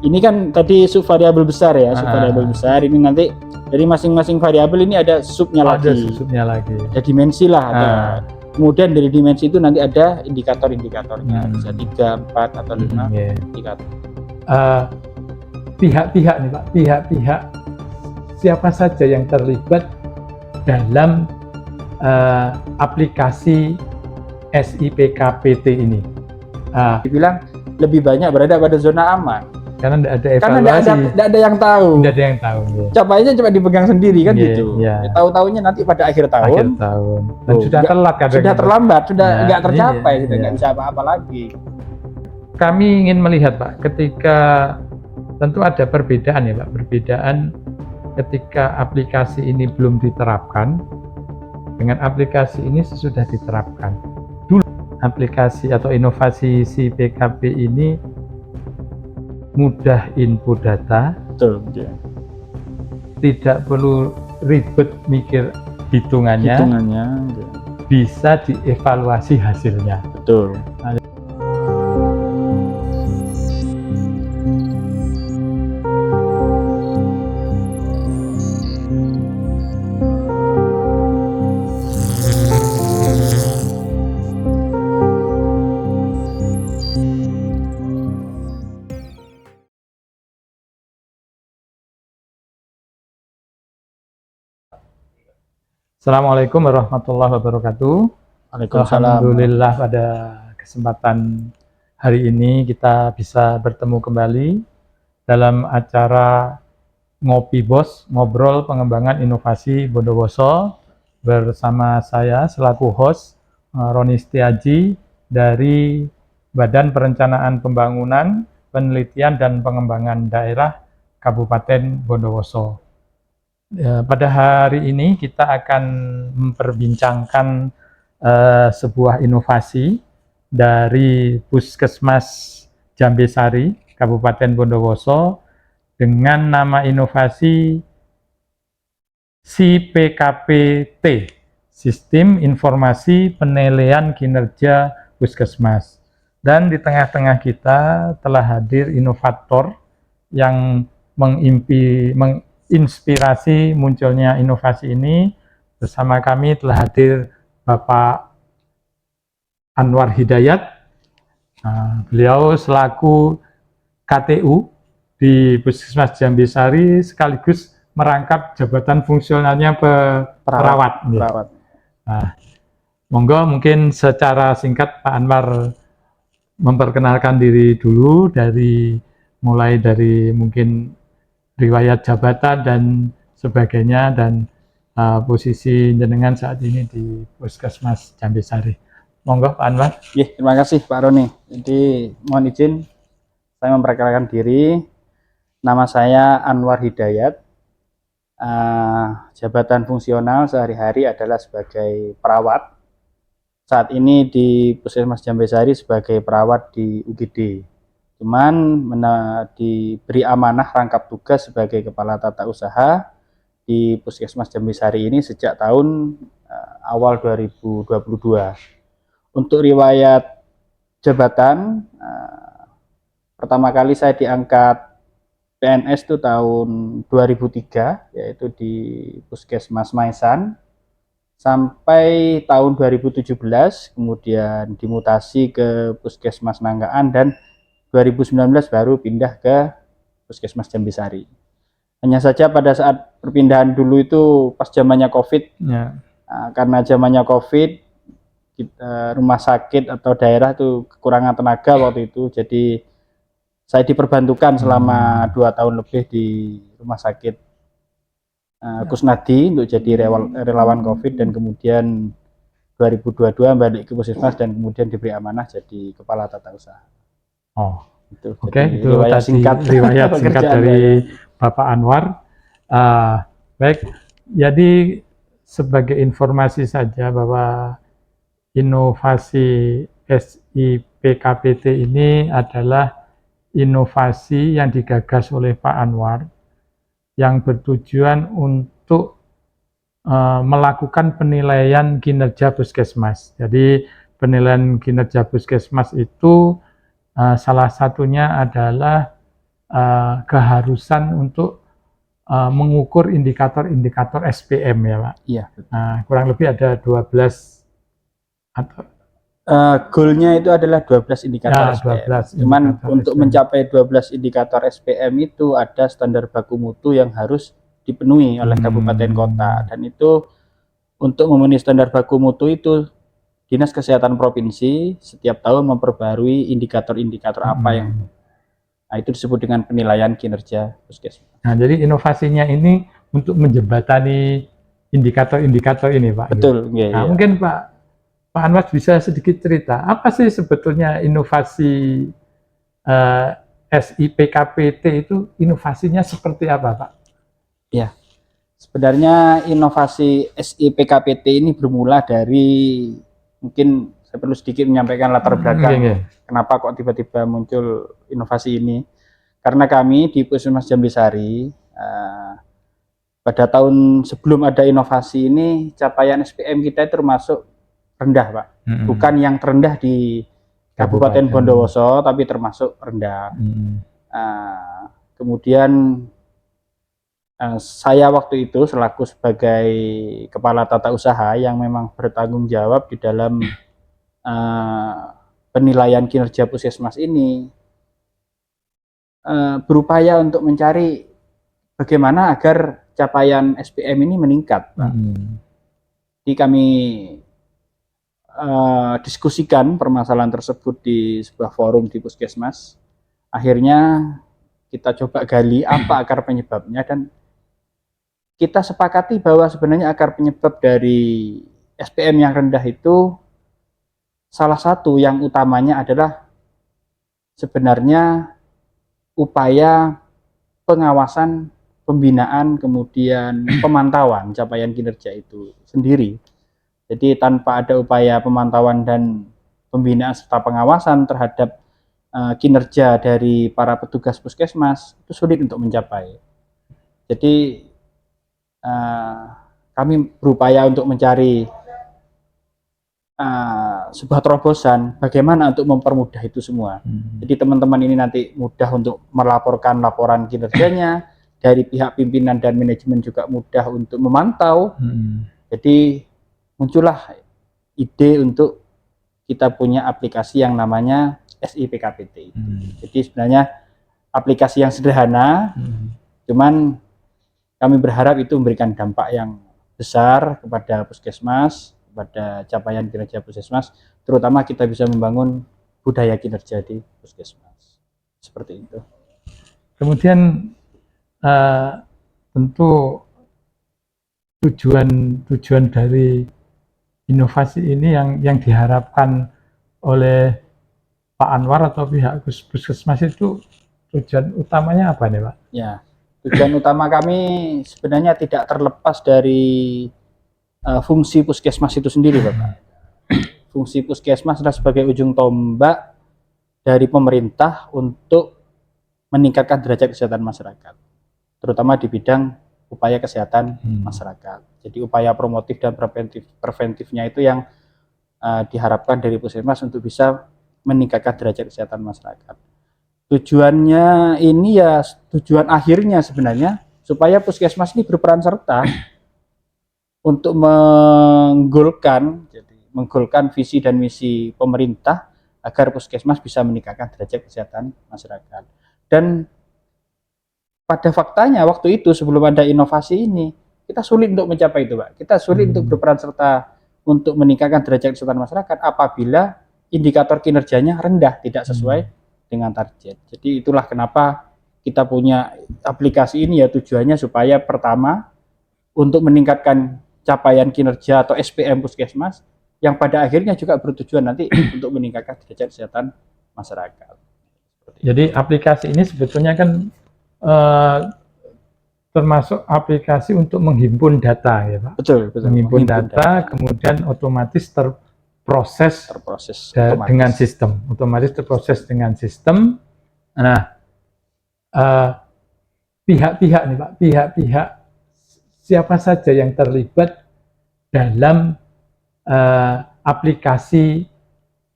ini kan tadi subvariabel besar ya, subvariabel besar. Ini nanti dari masing-masing variabel ini ada subnya lagi. Ada subnya lagi. Ada dimensi lah. Kemudian dari dimensi itu nanti ada indikator-indikatornya, bisa 3, 4 atau 5 indikator. Pihak-pihak nih Pak, pihak-pihak siapa saja yang terlibat dalam aplikasi SIPKPT ini? Dibilang lebih banyak berada pada zona aman. Karena tidak ada evaluasi. Karena tidak ada yang tahu. Tidak ada yang tahu. Ya. Capaiannya cuma dipegang sendiri kan gitu. Ya. Tahu-tahunya nanti pada akhir tahun. Dan sudah telat kadang. Sudah terlambat, sudah nggak tercapai, sudah nggak bisa apa-apa lagi. Kami ingin melihat Pak, ketika tentu ada perbedaan ya Pak, perbedaan ketika aplikasi ini belum diterapkan dengan aplikasi ini sesudah diterapkan. Dulu aplikasi atau inovasi si PKP ini mudah input data, betul, ya. Tidak perlu ribet mikir hitungannya, ya. Bisa dievaluasi hasilnya. Betul. Assalamualaikum warahmatullahi wabarakatuh. Waalaikumsalam. Alhamdulillah pada kesempatan hari ini kita bisa bertemu kembali dalam acara Ngopi Bos, Ngobrol Pengembangan Inovasi Bondowoso bersama saya selaku host Roni Setiaji dari Badan Perencanaan Pembangunan, Penelitian dan Pengembangan Daerah Kabupaten Bondowoso. Pada hari ini kita akan memperbincangkan sebuah inovasi dari Puskesmas Jambesari, Kabupaten Bondowoso dengan nama inovasi SIPKPT, Sistem Informasi Penilaian Kinerja Puskesmas. Dan di tengah-tengah kita telah hadir inovator yang menginspirasi munculnya inovasi ini. Bersama kami telah hadir Bapak Anwar Hidayat. Beliau selaku KTU di Puskesmas Jambesari sekaligus merangkap jabatan fungsionalnya perawat. Nah, monggo mungkin secara singkat Pak Anwar memperkenalkan diri dulu, mulai dari mungkin riwayat jabatan dan sebagainya, dan posisi jenengan saat ini di Puskesmas Jambesari. Monggo Pak Anwar. Terima kasih Pak Roni. Jadi mohon izin saya memperkenalkan diri. Nama saya Anwar Hidayat. Jabatan fungsional sehari-hari adalah sebagai perawat. Saat ini di Puskesmas Jambesari sebagai perawat di UGD. Cuman diberi amanah rangkap tugas sebagai kepala tata usaha di Puskesmas Jambesari ini sejak tahun awal 2022. Untuk riwayat jabatan, pertama kali saya diangkat PNS itu tahun 2003, yaitu di Puskesmas Maesan, sampai tahun 2017, kemudian dimutasi ke Puskesmas Nanggaan, dan 2019 baru pindah ke Puskesmas Jambesari. Hanya saja pada saat perpindahan dulu itu pas zamannya COVID, karena zamannya COVID, rumah sakit atau daerah itu kekurangan tenaga waktu itu, jadi saya diperbantukan selama 2 tahun lebih di rumah sakit Kusnadi untuk jadi relawan COVID, dan kemudian 2022 balik ke Puskesmas dan kemudian diberi amanah jadi kepala tata usaha. Itu riwayat singkat dari Bapak Anwar. Baik, jadi sebagai informasi saja bahwa inovasi SIPKPT ini adalah inovasi yang digagas oleh Pak Anwar yang bertujuan untuk melakukan penilaian kinerja puskesmas. Jadi penilaian kinerja puskesmas itu salah satunya adalah keharusan untuk mengukur indikator-indikator SPM ya Pak. Iya. Nah, kurang lebih ada 12 atau goalnya itu adalah 12 indikator ya, SPM. 12 Cuman indikator untuk SPM. mencapai 12 indikator SPM itu ada standar baku mutu yang harus dipenuhi oleh kabupaten kota, dan itu untuk memenuhi standar baku mutu itu Dinas Kesehatan Provinsi setiap tahun memperbarui indikator-indikator apa yang itu disebut dengan penilaian kinerja puskesmas. Nah, jadi inovasinya ini untuk menjembatani indikator-indikator ini Pak. Betul. Gitu. Nah, mungkin Pak Anwar bisa sedikit cerita, apa sih sebetulnya inovasi SIPKPT itu, inovasinya seperti apa Pak? Ya, sebenarnya inovasi SIPKPT ini bermula dari, mungkin saya perlu sedikit menyampaikan latar belakang kenapa kok tiba-tiba muncul inovasi ini. Karena kami di Puskesmas Jambesari pada tahun sebelum ada inovasi ini, capaian SPM kita termasuk rendah Pak. Bukan yang terendah di Kabupaten Bondowoso, tapi termasuk rendah. Kemudian saya waktu itu selaku sebagai kepala tata usaha yang memang bertanggung jawab di dalam penilaian kinerja puskesmas ini, berupaya untuk mencari bagaimana agar capaian SPM ini meningkat. Jadi kami diskusikan permasalahan tersebut di sebuah forum di puskesmas. Akhirnya kita coba gali apa akar penyebabnya, dan kita sepakati bahwa sebenarnya akar penyebab dari SPM yang rendah itu salah satu yang utamanya adalah sebenarnya upaya pengawasan, pembinaan, kemudian pemantauan capaian kinerja itu sendiri. Jadi tanpa ada upaya pemantauan dan pembinaan serta pengawasan terhadap kinerja dari para petugas puskesmas, itu sulit untuk mencapai. Jadi kami berupaya untuk mencari sebuah terobosan bagaimana untuk mempermudah itu semua. Jadi teman-teman ini nanti mudah untuk melaporkan laporan kinerjanya, dari pihak pimpinan dan manajemen juga mudah untuk memantau. Jadi muncullah ide untuk kita punya aplikasi yang namanya SIPKPT. Jadi sebenarnya aplikasi yang sederhana, cuman kami berharap itu memberikan dampak yang besar kepada puskesmas, kepada capaian kinerja puskesmas, terutama kita bisa membangun budaya kinerja di puskesmas. Seperti itu. Kemudian tentu tujuan dari inovasi ini yang diharapkan oleh Pak Anwar atau pihak puskesmas itu, tujuan utamanya apa nih Pak? Ya, tujuan utama kami sebenarnya tidak terlepas dari fungsi puskesmas itu sendiri Bapak. Fungsi puskesmas adalah sebagai ujung tombak dari pemerintah untuk meningkatkan derajat kesehatan masyarakat, terutama di bidang upaya kesehatan masyarakat. Jadi upaya promotif dan preventifnya itu yang diharapkan dari puskesmas untuk bisa meningkatkan derajat kesehatan masyarakat. Tujuannya ini ya, tujuan akhirnya sebenarnya supaya puskesmas ini berperan serta untuk menggolkan visi dan misi pemerintah agar puskesmas bisa meningkatkan derajat kesehatan masyarakat. Dan pada faktanya waktu itu sebelum ada inovasi ini, kita sulit untuk mencapai itu Pak. Kita sulit untuk berperan serta untuk meningkatkan derajat kesehatan masyarakat apabila indikator kinerjanya rendah, tidak sesuai dengan target. Jadi itulah kenapa kita punya aplikasi ini, ya tujuannya supaya pertama untuk meningkatkan capaian kinerja atau SPM puskesmas, yang pada akhirnya juga bertujuan nanti untuk meningkatkan derajat kesehatan masyarakat. Jadi aplikasi ini sebetulnya kan termasuk aplikasi untuk menghimpun data ya Pak. Betul. Menghimpun data, kemudian otomatis terproses dengan sistem. Otomatis terproses dengan sistem. Nah, pihak-pihak nih Pak, pihak-pihak siapa saja yang terlibat dalam aplikasi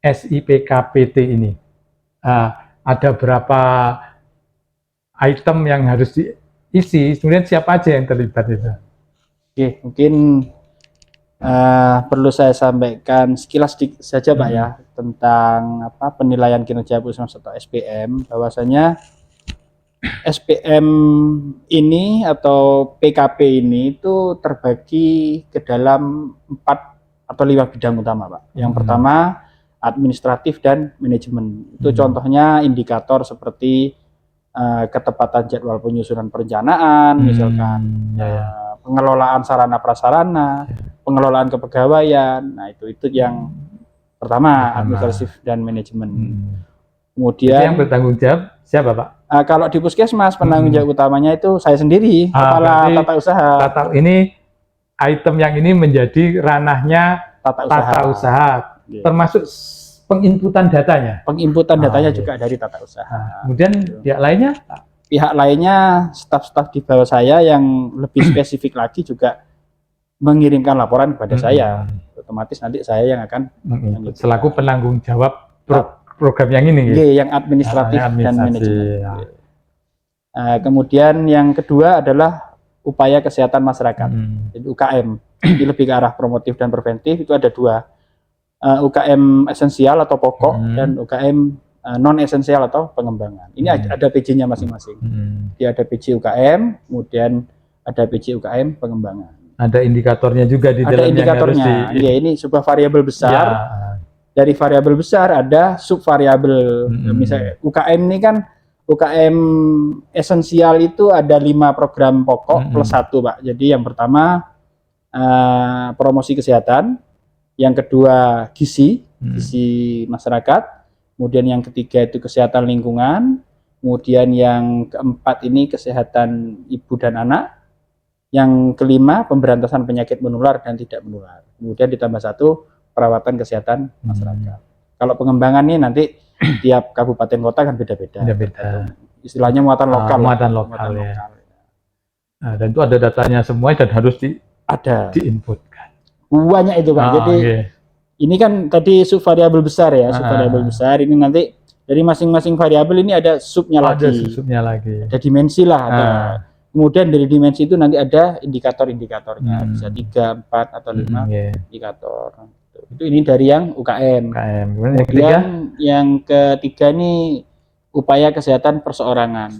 SIPKPT ini? Ada berapa item yang harus diisi, kemudian siapa aja yang terlibat itu? Oke, mungkin perlu saya sampaikan sekilas saja Pak ya tentang penilaian kinerja Puskesmas atau SPM. Bahwasanya SPM ini atau PKP ini itu terbagi ke dalam 4 atau 5 bidang utama Pak. Yang pertama administratif dan manajemen. Itu contohnya indikator seperti ketepatan jadwal penyusunan perencanaan, misalkan pengelolaan sarana prasarana, pengelolaan kepegawaian. Nah, itu yang pertama, administratif dan manajemen. Kemudian itu yang bertanggung jawab siapa Pak? Kalau di Puskesmas penanggung jawab utamanya itu saya sendiri, kepala tata usaha. Ini item yang ini menjadi ranahnya tata usaha. Termasuk penginputan datanya. Penginputan datanya juga dari tata usaha. Kemudian pihak lainnya? Pihak lainnya, staf-staf di bawah saya yang lebih spesifik lagi juga mengirimkan laporan kepada saya. Otomatis nanti saya yang akan selaku penanggung jawab program yang ini. Yang administratif dan manajemen. Kemudian yang kedua adalah upaya kesehatan masyarakat, jadi UKM. Ini lebih ke arah promotif dan preventif. Itu ada 2, UKM esensial atau pokok dan UKM non esensial atau pengembangan. Ini ada PJ-nya masing-masing. Dia ada PJ UKM, kemudian ada PJ UKM pengembangan. Ada indikatornya juga di dalamnya. Ada indikatornya. Iya, ini sebuah variabel besar. Dari variabel besar ada subvariabel. Misalnya UKM ini kan UKM esensial itu ada 5 program pokok plus 1 Pak. Jadi yang pertama promosi kesehatan, yang kedua gizi masyarakat. Kemudian yang ketiga itu kesehatan lingkungan, kemudian yang keempat ini kesehatan ibu dan anak, yang kelima pemberantasan penyakit menular dan tidak menular. Kemudian ditambah 1 perawatan kesehatan masyarakat. Kalau pengembangan ini nanti tiap kabupaten kota kan beda-beda. Istilahnya muatan lokal. Muatan lokal ya. Nah, dan itu ada datanya semua dan harus diinputkan. Banyak itu Pak. Jadi ini kan tadi subvariabel besar ya, subvariabel besar. Ini nanti dari masing-masing variabel ini ada subnya lagi. Ada subnya lagi. Ada dimensi lah. Kemudian dari dimensi itu nanti ada indikator-indikatornya. Bisa 3, 4 atau 5 indikator. Itu ini dari yang UKM. Kemudian yang ketiga ini upaya kesehatan perseorangan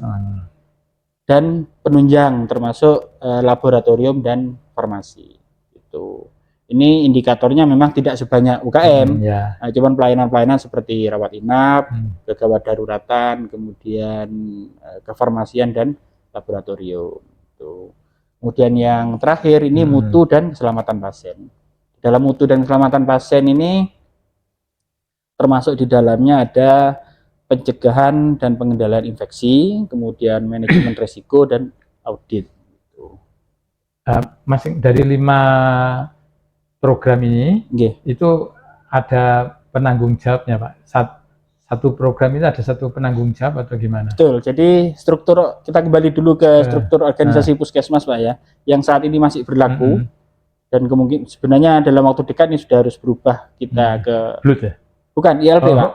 dan penunjang termasuk laboratorium dan farmasi. Itu. Ini indikatornya memang tidak sebanyak UKM, cuman pelayanan-pelayanan seperti rawat inap, kegawat daruratan, kemudian kefarmasian dan laboratorium. Itu. Kemudian yang terakhir ini mutu dan keselamatan pasien. Dalam mutu dan keselamatan pasien ini termasuk di dalamnya ada pencegahan dan pengendalian infeksi, kemudian manajemen risiko dan audit. Masing dari 5 program ini itu ada penanggung jawabnya Pak. Satu program itu ada satu penanggung jawab atau gimana? Betul. Jadi struktur, kita kembali dulu ke struktur organisasi Puskesmas Pak ya, yang saat ini masih berlaku. Dan kemungkinan sebenarnya dalam waktu dekat ini sudah harus berubah kita ke Blut ya? Bukan ILP Pak.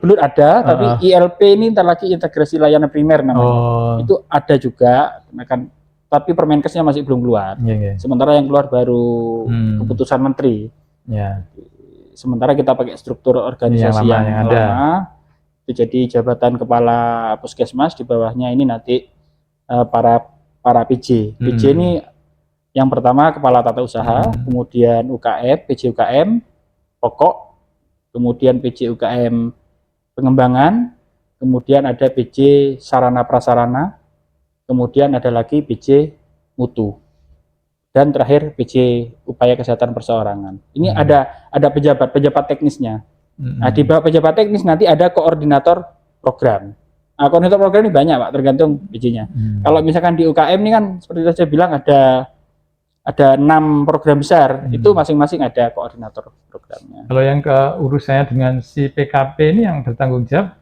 Blut ada, tapi ILP ini ntar lagi integrasi layanan primer namanya. Itu ada juga, tapi Permenkesnya masih belum keluar. Sementara yang keluar baru keputusan menteri. Sementara kita pakai struktur organisasi yang lama. Itu jadi jabatan kepala Puskesmas, di bawahnya ini nanti para PJ. PJ ini yang pertama kepala tata usaha, kemudian UKM, PJ UKM pokok, kemudian PJ UKM pengembangan, kemudian ada PJ sarana prasarana, kemudian ada lagi PJ mutu, dan terakhir PJ upaya kesehatan perseorangan. Ini ada pejabat teknisnya. Nah, di bawah pejabat teknis nanti ada koordinator program. Nah, koordinator program ini banyak Pak, tergantung PJ-nya. Kalau misalkan di UKM ini kan seperti saya bilang ada 6 program besar, itu masing-masing ada koordinator programnya. Kalau yang urusannya dengan si PKP ini yang bertanggung jawab,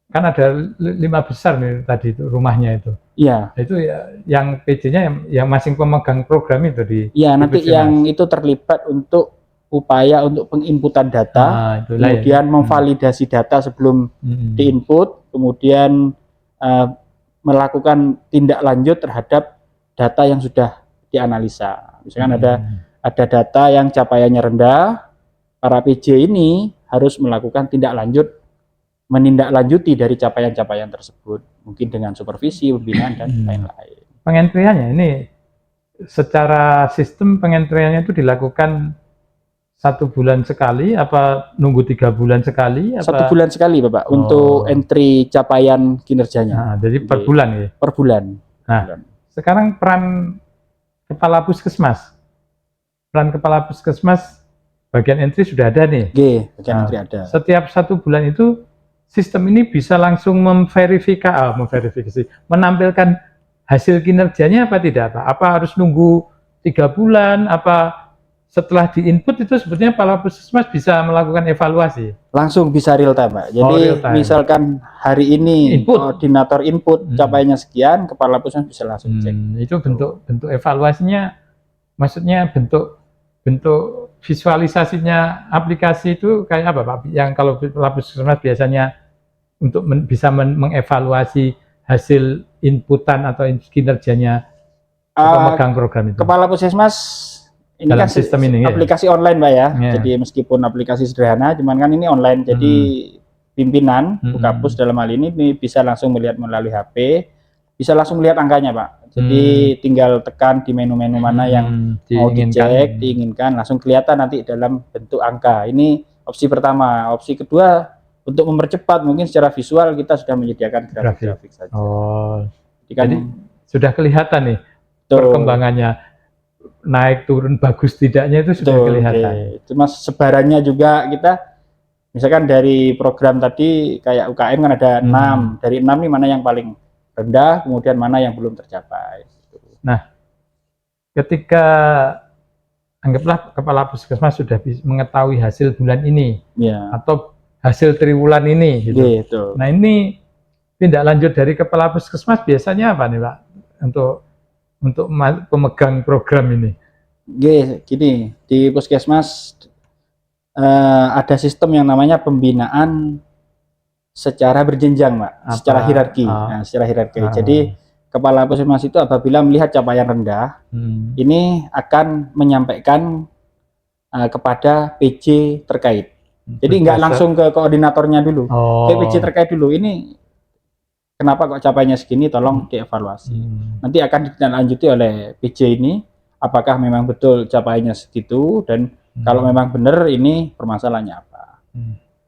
kan ada 5 besar nih tadi itu rumahnya itu. Iya. Itu ya, yang PJ-nya yang masing pemegang program itu di. Iya, nanti yang itu terlibat untuk upaya untuk penginputan data, kemudian memvalidasi data sebelum diinput, kemudian melakukan tindak lanjut terhadap data yang sudah dianalisa. Misalkan ada data yang capaiannya rendah, para PJ ini harus melakukan tindak lanjut, menindaklanjuti dari capaian-capaian tersebut, mungkin dengan supervisi, pembinaan dan lain-lain. Pengentriannya ini secara sistem pengentriannya itu dilakukan 1 bulan sekali, apa nunggu 3 bulan sekali? 1 bulan sekali, Bapak, untuk entry capaian kinerjanya. Nah, jadi per bulan ya? Per bulan. Nah, sekarang peran kepala puskesmas. Peran kepala puskesmas bagian entry sudah ada nih. Bagian entry ada. Setiap 1 bulan itu sistem ini bisa langsung memverifikasi, menampilkan hasil kinerjanya apa tidak, Pak? Apa harus nunggu 3 bulan? Apa setelah di-input itu sebetulnya kepala puskesmas bisa melakukan evaluasi? Langsung bisa real time, Pak. Jadi misalkan hari ini koordinator input capaiannya sekian, kepala puskesmas bisa langsung cek. Itu bentuk evaluasinya, maksudnya bentuk visualisasinya aplikasi itu kayak apa, Pak? Yang kalau kepala puskesmas biasanya untuk bisa mengevaluasi hasil inputan atau kinerjanya pemegang program itu. Kepala puskesmas ini dalam kan sistem ini aplikasi online, Pak ya. Jadi meskipun aplikasi sederhana, cuman kan ini online. Jadi pimpinan Bukapus dalam hal ini bisa langsung melihat melalui HP, bisa langsung melihat angkanya, Pak. Jadi tinggal tekan di menu-menu mana yang mau dicek, diinginkan, langsung kelihatan nanti dalam bentuk angka. Ini opsi pertama. Opsi kedua, untuk mempercepat mungkin secara visual kita sudah menyediakan grafik-grafik saja. Jadi sudah kelihatan nih perkembangannya. Naik turun bagus tidaknya itu sudah kelihatan. Cuma sebarannya juga kita, misalkan dari program tadi kayak UKM kan ada 6, dari 6 nih mana yang paling rendah, kemudian mana yang belum tercapai. Nah, ketika anggaplah kepala puskesmas sudah mengetahui hasil bulan ini, atau hasil triwulan ini, gitu. Nah, ini tindak lanjut dari kepala puskesmas biasanya apa nih, Pak, untuk pemegang program ini? Gini, di puskesmas ada sistem yang namanya pembinaan secara berjenjang, Pak, secara hierarki. Secara hierarki. Jadi kepala puskesmas itu apabila melihat capaian rendah, ini akan menyampaikan kepada PJ terkait. Jadi nggak langsung ke koordinatornya dulu, ke PJ terkait dulu. Ini kenapa kok capaiannya segini, tolong dievaluasi. Nanti akan ditindaklanjuti oleh PJ ini, apakah memang betul capaiannya segitu, dan kalau memang benar ini permasalahannya apa.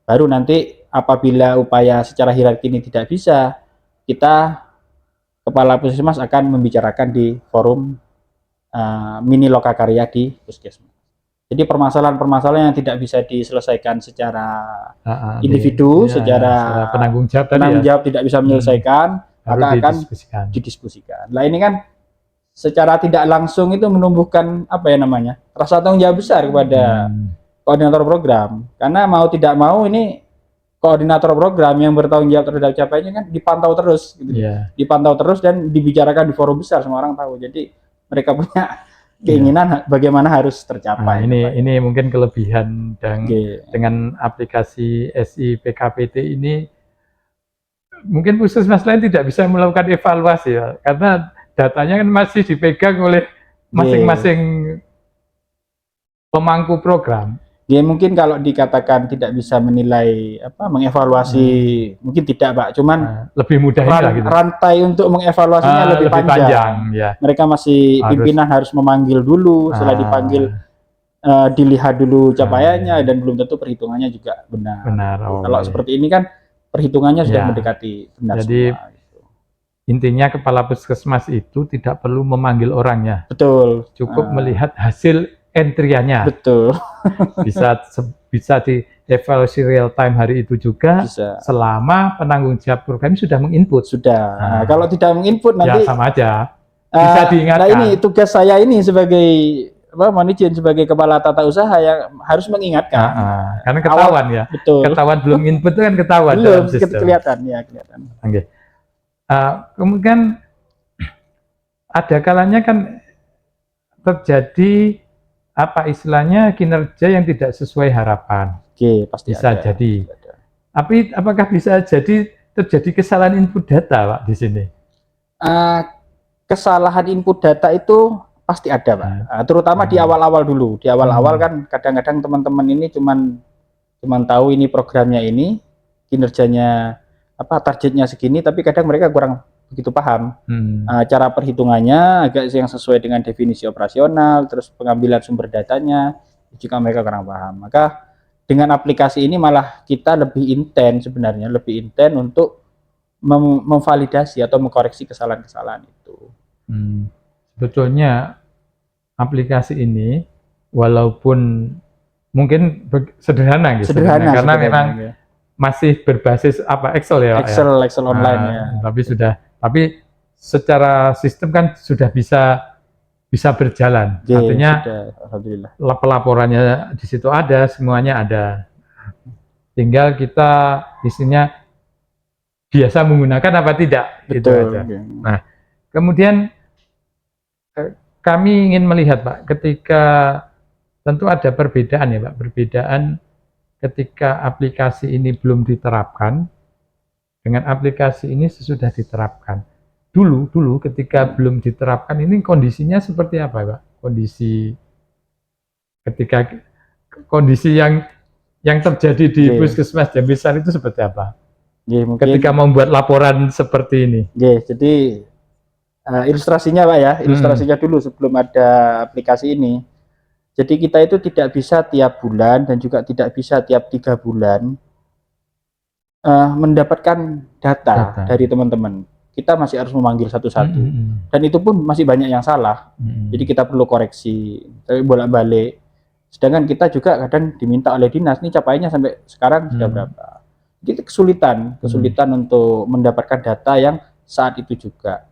Baru nanti apabila upaya secara hierarki ini tidak bisa, kita kepala puskesmas akan membicarakan di forum mini lokakarya di puskesmas. Jadi permasalahan-permasalahan yang tidak bisa diselesaikan secara individu, secara penanggung jawab tidak bisa menyelesaikan, maka akan didiskusikan. Nah, ini kan secara tidak langsung itu menumbuhkan apa ya namanya, rasa tanggung jawab besar kepada koordinator program, karena mau tidak mau ini koordinator program yang bertanggung jawab terhadap capaiannya kan dipantau terus, gitu. Dipantau terus dan dibicarakan di forum besar, semua orang tahu. Jadi mereka punya keinginan bagaimana harus tercapai. Ini mungkin kelebihan dengan aplikasi SI PKPT ini, mungkin puskesmas lain tidak bisa melakukan evaluasi ya, karena datanya kan masih dipegang oleh masing-masing pemangku program. Mungkin kalau dikatakan tidak bisa menilai mengevaluasi, mungkin tidak, Pak. Cuman lebih mudah gitu. Rantai untuk mengevaluasinya lebih panjang. Mereka pimpinan harus memanggil dulu, setelah dipanggil dilihat dulu capaiannya, dan belum tentu perhitungannya juga benar. Kalau seperti ini kan perhitungannya sudah mendekati benar. Jadi semua, gitu. Intinya kepala puskesmas itu tidak perlu memanggil orangnya. Betul. Cukup melihat hasil entry-nya. Betul. bisa dievaluasi real time hari itu juga, selama penanggung jawab program sudah menginput. Nah, kalau tidak menginput nanti sama aja. Bisa diingatkan. Nah, ini tugas saya ini sebagai manajer, sebagai kepala tata usaha yang harus mengingatkan. Karena ketahuan ya. Betul. Ketahuan belum input itu kan ketahuan. Belum kelihatan. Kemudian ada kalanya kan terjadi istilahnya kinerja yang tidak sesuai harapan. Pasti bisa ada. Tapi apakah bisa jadi terjadi kesalahan input data, Pak, di sini? uh, kesalahan input data itu pasti ada, Pak. Terutama di awal-awal dulu. Di awal-awal kan kadang-kadang teman-teman ini cuman tahu ini programnya ini, kinerjanya apa, targetnya segini, tapi kadang mereka kurang begitu paham cara perhitungannya, agak yang sesuai dengan definisi operasional, terus pengambilan sumber datanya juga mereka kurang paham. Maka dengan aplikasi ini malah kita lebih intens sebenarnya, lebih intens untuk memvalidasi atau mengkoreksi kesalahan-kesalahan itu. Sebetulnya aplikasi ini walaupun mungkin sederhana gitu, karena memang ya, masih berbasis apa, Excel ya, Excel online ya. Tapi secara sistem kan sudah bisa berjalan. Artinya sudah, alhamdulillah. Pelaporannya di situ ada, semuanya ada. Tinggal kita isinya biasa menggunakan apa tidak, gitu aja. Nah, kemudian kami ingin melihat, Pak, ketika tentu ada perbedaan ya, Pak, perbedaan ketika aplikasi ini belum diterapkan dengan aplikasi ini sesudah diterapkan. Dulu ketika belum diterapkan ini kondisinya seperti apa, Pak? Kondisi yang terjadi di Puskesmas Jambi Sari itu seperti apa? Ketika membuat laporan seperti ini. Jadi ilustrasinya, Pak ya, ilustrasinya dulu sebelum ada aplikasi ini. Jadi kita itu tidak bisa tiap bulan dan juga tidak bisa tiap 3 bulan mendapatkan data dari teman-teman. Kita masih harus memanggil satu-satu, dan itu pun masih banyak yang salah. Jadi kita perlu koreksi, tapi bolak-balik. Sedangkan kita juga kadang diminta oleh dinas, nih capaiannya sampai sekarang sudah berapa. Jadi kesulitan untuk mendapatkan data yang saat itu juga.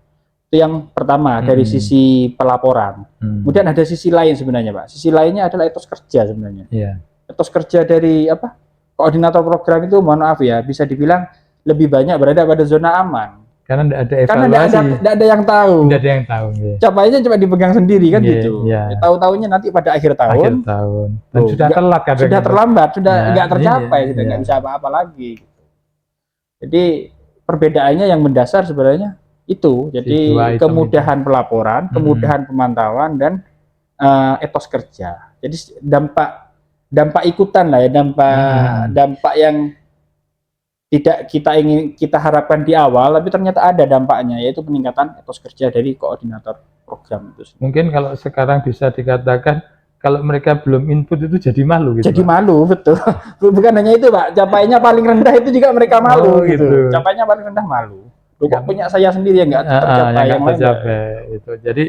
Itu yang pertama dari sisi pelaporan. Kemudian ada sisi lain sebenarnya, Pak. Sisi lainnya adalah etos kerja sebenarnya. Etos kerja dari apa? Koordinator program itu, mohon maaf ya, bisa dibilang lebih banyak berada pada zona aman. Karena tidak ada evaluasi. Karena tidak ada yang tahu. Tidak ada yang tahu. Capaiannya cuma dipegang sendiri kan gitu. Tahu-tahunya nanti pada akhir tahun. Dan sudah telat kadang. Sudah terlambat, sudah nggak tercapai, sudah nggak bisa apa-apa lagi. Jadi perbedaannya yang mendasar sebenarnya itu. Jadi kemudahan pelaporan, kemudahan pemantauan, dan etos kerja. Jadi dampak ikutan lah ya, dampak yang tidak kita harapkan di awal, tapi ternyata ada dampaknya, yaitu peningkatan etos kerja dari koordinator program itu. Mungkin kalau sekarang bisa dikatakan, kalau mereka belum input itu jadi malu gitu. Jadi Pak, malu, betul. Bukan hanya itu, Pak, capaiannya paling rendah itu juga mereka malu gitu. Capaiannya paling rendah malu. Kok punya saya sendiri yang nggak tercapai, yang lain gitu. Jadi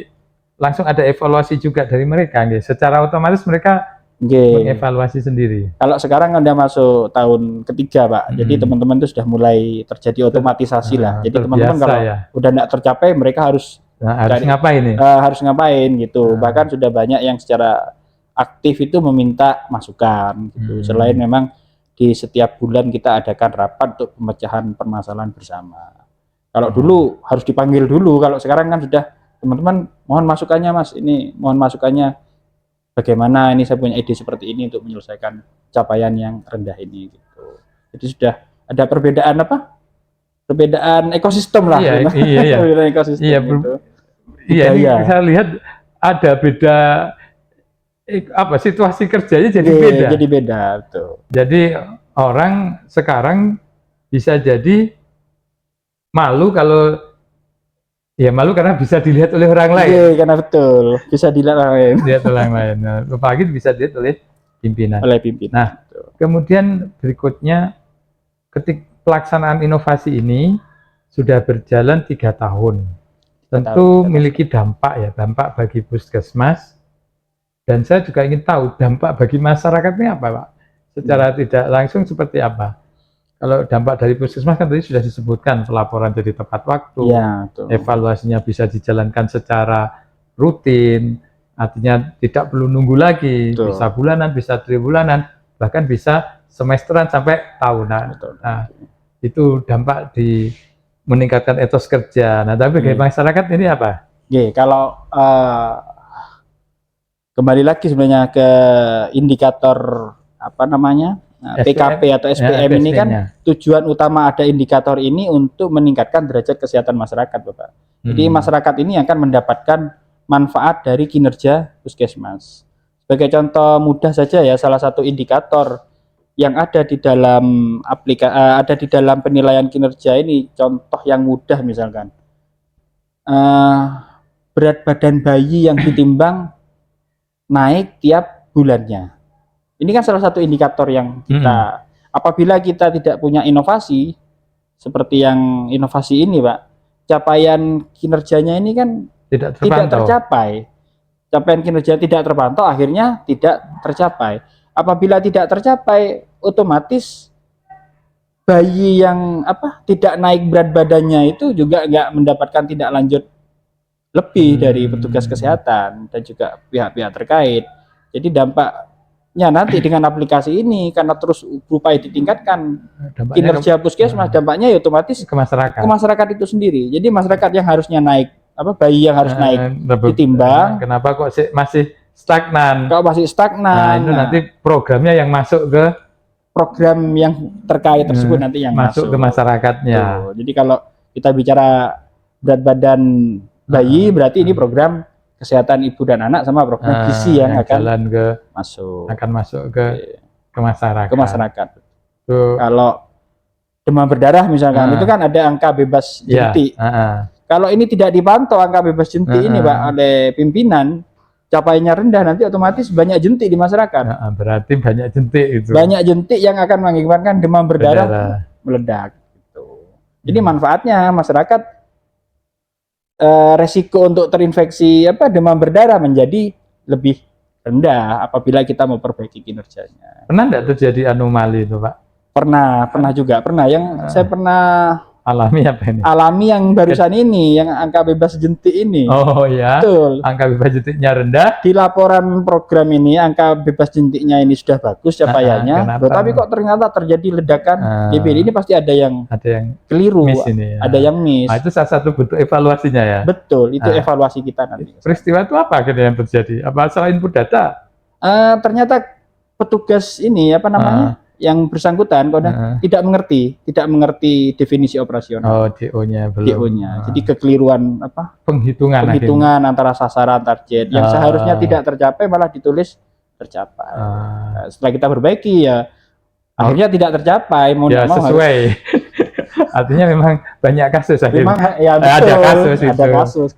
langsung ada evaluasi juga dari mereka, gitu. Secara otomatis mereka mengevaluasi sendiri. Kalau sekarang udah masuk tahun ketiga, Pak. Jadi teman-teman itu sudah mulai terjadi otomatisasi lah. Jadi teman-teman kalau udah nggak tercapai, mereka harus ngapain nih? Harus ngapain gitu. Bahkan sudah banyak yang secara aktif itu meminta masukan gitu. Selain memang di setiap bulan kita adakan rapat untuk pemecahan permasalahan bersama. Kalau dulu harus dipanggil dulu, kalau sekarang kan sudah, teman-teman mohon masukannya, Mas, ini mohon masukannya, bagaimana ini saya punya ide seperti ini untuk menyelesaikan capaian yang rendah ini gitu. Jadi sudah ada perbedaan apa? Perbedaan ekosistem lah. Perbedaan ekosistem. Ini saya lihat ada beda apa, situasi kerjanya jadi beda. Jadi beda tuh. Jadi orang sekarang bisa jadi malu kalau malu karena bisa dilihat oleh orang lain. Karena betul bisa dilihat orang lain. Nah, apalagi bisa dilihat oleh pimpinan. Nah, betul. Kemudian berikutnya, ketika pelaksanaan inovasi ini sudah berjalan 3 tahun, tentu memiliki dampak bagi Puskesmas. Dan saya juga ingin tahu dampak bagi masyarakatnya apa, Pak? Secara tidak langsung seperti apa? Kalau dampak dari Puskesmas kan tadi sudah disebutkan, pelaporan jadi tepat waktu, evaluasinya bisa dijalankan secara rutin, artinya tidak perlu nunggu lagi, bisa bulanan, bisa 3 bulanan, bahkan bisa semesteran sampai tahunan. Nah, itu dampak di meningkatkan etos kerja. Nah, tapi bagi masyarakat ini apa? Kalau kembali lagi sebenarnya ke indikator apa namanya, PKP atau SPM ini kan tujuan utama ada indikator ini untuk meningkatkan derajat kesehatan masyarakat, Bapak. Jadi masyarakat ini akan mendapatkan manfaat dari kinerja puskesmas. Sebagai contoh mudah saja ya, salah satu indikator yang ada di dalam ada di dalam penilaian kinerja ini, contoh yang mudah misalkan berat badan bayi yang ditimbang naik tiap bulannya. Ini kan salah satu indikator yang kita, apabila kita tidak punya inovasi seperti yang inovasi ini, Pak, capaian kinerjanya ini kan tidak tercapai. Capaian kinerja tidak terpantau, akhirnya tidak tercapai. Apabila tidak tercapai, otomatis bayi yang tidak naik berat badannya itu juga nggak mendapatkan tindak lanjut lebih dari petugas kesehatan dan juga pihak-pihak terkait. Jadi dampaknya nanti dengan aplikasi ini, karena terus berupaya ditingkatkan kinerja puskesmas, dampaknya ya otomatis ke masyarakat itu sendiri. Jadi masyarakat yang harusnya naik, bayi yang harus naik ditimbang, kenapa kok masih stagnan? Kalau masih stagnan, itu nanti programnya yang masuk ke program yang terkait tersebut nanti yang masuk ke masyarakatnya. Jadi kalau kita bicara berat badan bayi, berarti ini program kesehatan ibu dan anak sama program gizi yang akan masuk ke masyarakat. Kalau demam berdarah misalkan, itu kan ada angka bebas jentik. Kalau ini tidak dipantau angka bebas jentik ini, Pak, oleh pimpinan, capaiannya rendah, nanti otomatis banyak jentik di masyarakat. Berarti banyak jentik itu. Banyak jentik yang akan mengakibatkan demam berdarah meledak. Gitu. Jadi manfaatnya masyarakat, resiko untuk terinfeksi demam berdarah menjadi lebih rendah apabila kita memperbaiki kinerjanya. Pernah tidak terjadi anomali itu, Pak? Pernah juga. Yang saya pernah alami apa ini? Alami yang barusan ini, yang angka bebas jentik ini. Oh ya. Betul. Angka bebas jentiknya rendah. Di laporan program ini angka bebas jentiknya ini sudah bagus capaiannya. Tapi kok ternyata terjadi ledakan DBD, ini pasti ada yang keliru, ini, ada yang miss. Itu salah satu bentuk evaluasinya ya. Betul, itu evaluasi kita nanti. Peristiwa itu apa akhirnya yang terjadi? Apa salah input data? Ternyata petugas ini yang bersangkutan tidak mengerti definisi operasional. DO-nya belum. Jadi kekeliruan penghitungan antara sasaran target yang seharusnya tidak tercapai malah ditulis tercapai. Setelah kita perbaiki ya akhirnya tidak tercapai, mau sesuai. Artinya memang banyak kasus memang ada kasus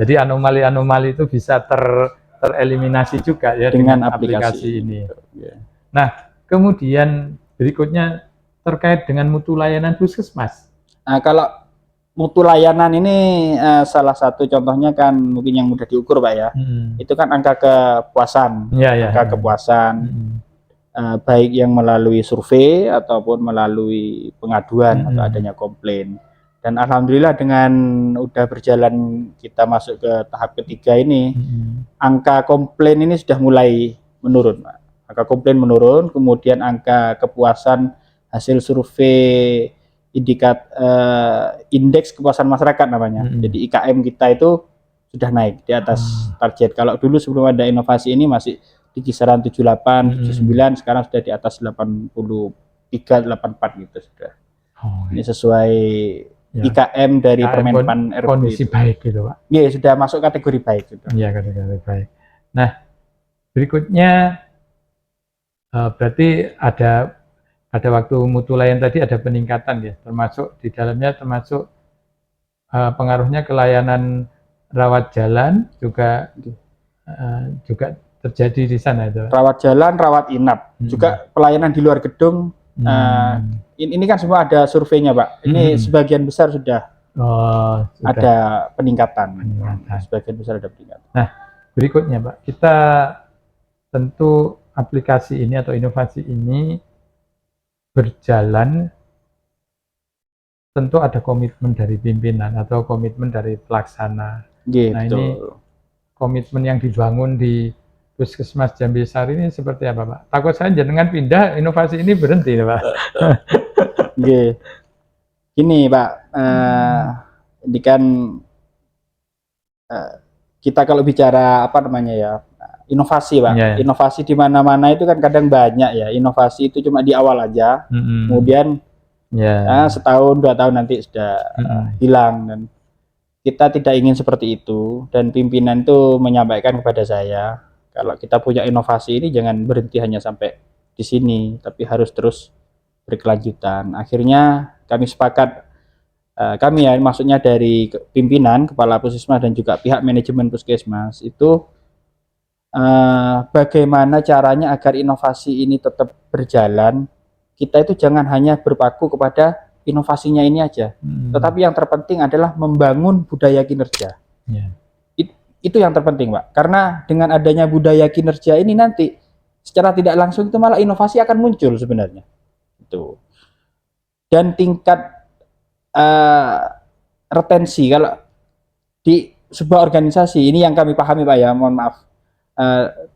Jadi anomali-anomali itu bisa tereliminasi juga ya dengan aplikasi ini. Nah, kemudian berikutnya terkait dengan mutu layanan puskesmas. Kalau mutu layanan ini salah satu contohnya kan mungkin yang mudah diukur, Pak ya. Itu kan angka kepuasan, kepuasan baik yang melalui survei ataupun melalui pengaduan atau adanya komplain. Dan alhamdulillah dengan udah berjalan kita masuk ke tahap ketiga ini, angka komplain ini sudah mulai menurun, Pak. Angka komplain menurun, kemudian angka kepuasan hasil survei indeks kepuasan masyarakat namanya. Jadi IKM kita itu sudah naik di atas target. Kalau dulu sebelum ada inovasi ini masih di kisaran 78, 79, sekarang sudah di atas 83, 84 gitu sudah. Ini sesuai IKM dari Permenpan RB. Kondisi baik gitu, Pak. Iya, sudah masuk kategori baik gitu. Iya, kategori baik. Nah, berikutnya berarti ada waktu mutu layan tadi ada peningkatan ya, termasuk di dalamnya termasuk pengaruhnya ke layanan rawat jalan juga terjadi di sana itu. Rawat jalan, rawat inap, juga pelayanan di luar gedung. Ini kan semua ada surveinya, Pak. Ini sebagian besar sudah ada peningkatan. Sebagian besar ada peningkatan. Nah, berikutnya, Pak, kita tentu aplikasi ini atau inovasi ini berjalan, tentu ada komitmen dari pimpinan atau komitmen dari pelaksana. Nah, ini komitmen yang dibangun di Puskesmas Jambe Sari ini seperti apa, Pak? Takut saya jenengan pindah, inovasi ini berhenti, Pak. Gini, Pak, ini kan kita kalau bicara inovasi, Pak. Inovasi di mana-mana itu kan kadang banyak ya. Inovasi itu cuma di awal aja, kemudian setahun 2 tahun nanti sudah hilang. Dan kita tidak ingin seperti itu, dan pimpinan itu menyampaikan kepada saya kalau kita punya inovasi ini jangan berhenti hanya sampai di sini, tapi harus terus berkelanjutan. Akhirnya kami sepakat, kami ya maksudnya dari pimpinan, kepala puskesmas dan juga pihak manajemen puskesmas itu, bagaimana caranya agar inovasi ini tetap berjalan. Kita itu jangan hanya berpaku kepada inovasinya ini aja, tetapi yang terpenting adalah membangun budaya kinerja. Itu yang terpenting, Pak, karena dengan adanya budaya kinerja ini nanti secara tidak langsung itu malah inovasi akan muncul sebenarnya itu. Dan tingkat retensi kalau di sebuah organisasi ini yang kami pahami, Pak, ya, mohon maaf,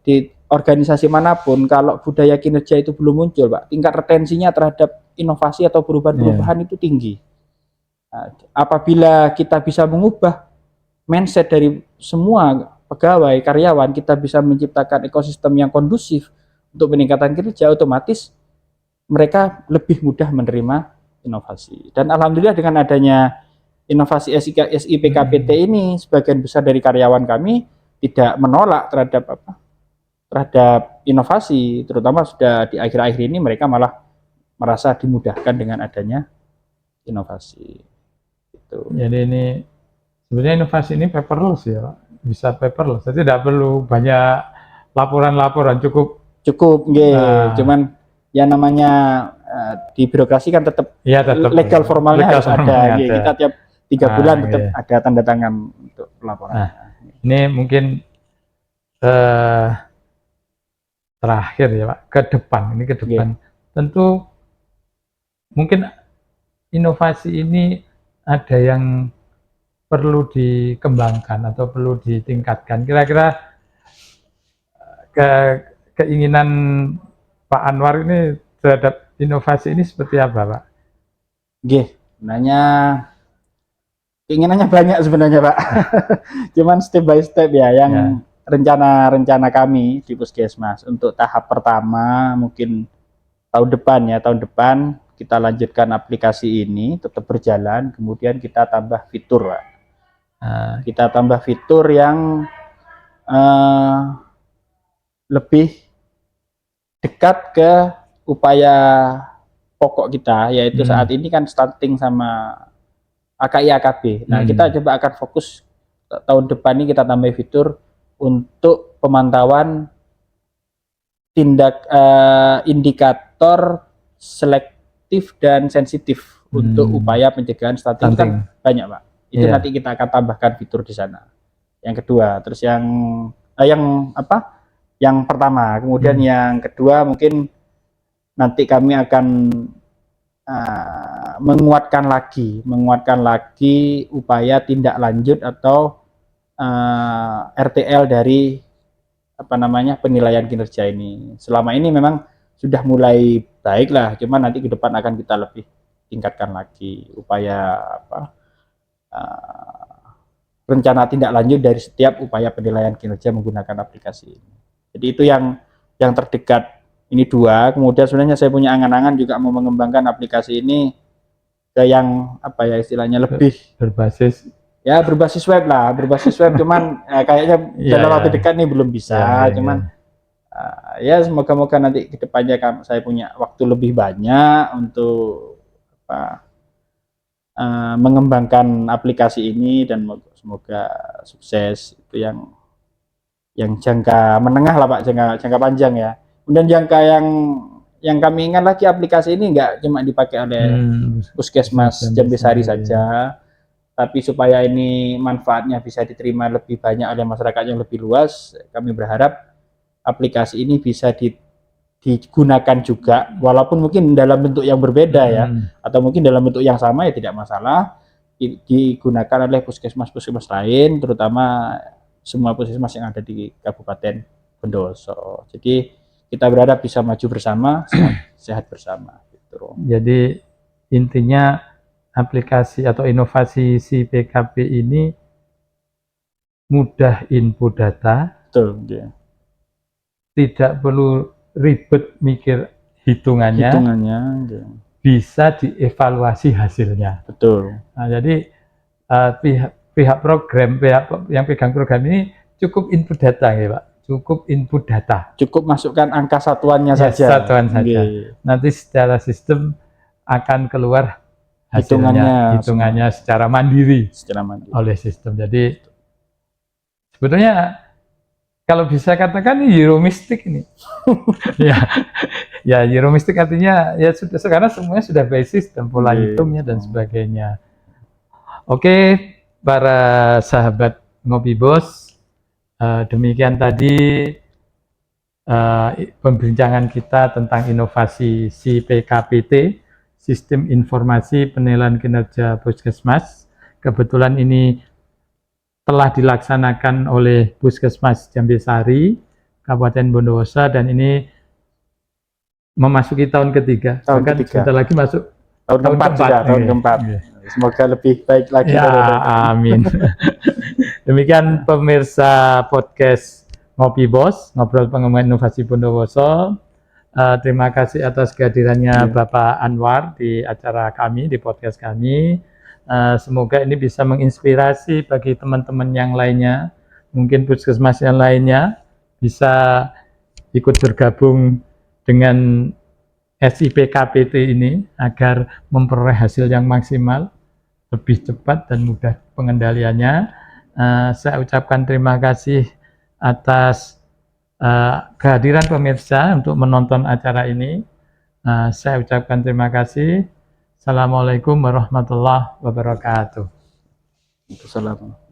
di organisasi manapun kalau budaya kinerja itu belum muncul, Pak, tingkat retensinya terhadap inovasi atau perubahan-perubahan itu tinggi. Apabila kita bisa mengubah mindset dari semua pegawai, karyawan, kita bisa menciptakan ekosistem yang kondusif untuk peningkatan kinerja, otomatis mereka lebih mudah menerima inovasi. Dan alhamdulillah dengan adanya inovasi SIPKPT ini, sebagian besar dari karyawan kami tidak menolak terhadap inovasi, terutama sudah di akhir-akhir ini mereka malah merasa dimudahkan dengan adanya inovasi. Itu. Jadi ini sebenarnya inovasi ini paperless ya, Pak. Bisa paperless, jadi tidak perlu banyak laporan-laporan, cukup. Cuman ya namanya di birokrasi kan tetap legal formalnya harus ada. Kita tiap 3 bulan tetap ada tanda tangan untuk laporan. Ini mungkin terakhir ya, Pak, ke depan. Tentu mungkin inovasi ini ada yang perlu dikembangkan atau perlu ditingkatkan. Kira-kira keinginan Pak Anwar ini terhadap inovasi ini seperti apa, Pak? Sebenarnya keinginannya banyak sebenarnya, Pak. Cuman step by step ya, yang rencana kami di puskesmas untuk tahap pertama mungkin tahun depan kita lanjutkan aplikasi ini tetap berjalan, kemudian kita tambah fitur, Pak. Kita tambah fitur yang lebih dekat ke upaya pokok kita, yaitu saat ini kan stunting sama AKI AKB. Nah, kita coba akan fokus tahun depan ini kita tambah fitur untuk pemantauan indikator selektif dan sensitif untuk upaya pencegahan stunting. Kan banyak, Pak. Itu nanti kita akan tambahkan fitur di sana. Yang kedua, terus yang pertama, kemudian yang kedua mungkin nanti kami akan menguatkan lagi upaya tindak lanjut atau RTL dari penilaian kinerja ini. Selama ini memang sudah mulai baik lah, cuman nanti ke depan akan kita lebih tingkatkan lagi upaya rencana tindak lanjut dari setiap upaya penilaian kinerja menggunakan aplikasi ini. Jadi itu yang terdekat, ini 2. Kemudian sebenarnya saya punya angan-angan juga mau mengembangkan aplikasi ini ke yang istilahnya lebih berbasis web lah, cuman kayaknya dalam waktu dekat nih belum bisa. Cuman ya semoga-moga nanti ke depannya saya punya waktu lebih banyak untuk mengembangkan aplikasi ini, dan semoga sukses. Itu yang jangka menengah lah, Pak, jangka panjang ya. Kemudian jangka yang kami ingat lagi, aplikasi ini nggak cuma dipakai oleh puskesmas Jambesari saja, tapi supaya ini manfaatnya bisa diterima lebih banyak oleh masyarakat yang lebih luas, kami berharap aplikasi ini bisa digunakan juga, walaupun mungkin dalam bentuk yang berbeda ya, atau mungkin dalam bentuk yang sama ya tidak masalah, digunakan oleh puskesmas-puskesmas lain, terutama semua puskesmas yang ada di Kabupaten Bondowoso. Jadi kita berharap bisa maju bersama, sehat bersama. Gitu. Jadi intinya aplikasi atau inovasi SIPKP ini mudah input data, tidak perlu ribet mikir hitungannya, bisa dievaluasi hasilnya. Betul. Nah, jadi pihak program, pihak yang pegang program ini cukup input data ya Pak, cukup input data. Cukup masukkan angka satuannya Ya, saja. satuan saja. Nanti secara sistem akan keluar hasilnya, hitungannya secara mandiri oleh sistem. Jadi sebetulnya kalau bisa katakan Euro Mystic ini. ya Euro Mystic artinya ya sudah sekarang semuanya sudah by sistem, pola hitungnya dan sebagainya. Oke, para sahabat Ngopi Bos, demikian tadi pembincangan kita tentang inovasi SIPKPT, Sistem Informasi Penilaian Kinerja Puskesmas. Kebetulan ini telah dilaksanakan oleh Puskesmas Jambesari, Kabupaten Bondowoso, dan ini memasuki tahun ketiga. Bahkan sebentar lagi masuk tahun keempat. Semoga lebih baik lagi. Ya, amin. Demikian pemirsa podcast Ngopi Bos, ngobrol pengembangan inovasi Bondowoso. Terima kasih atas kehadirannya Bapak Anwar di acara kami, di podcast kami. Semoga ini bisa menginspirasi bagi teman-teman yang lainnya, mungkin puskesmas yang lainnya bisa ikut bergabung dengan SIPKPT ini agar memperoleh hasil yang maksimal, lebih cepat dan mudah pengendaliannya. Saya ucapkan terima kasih atas kehadiran pemirsa untuk menonton acara ini. Saya ucapkan terima kasih. Assalamualaikum warahmatullahi wabarakatuh. Assalamualaikum.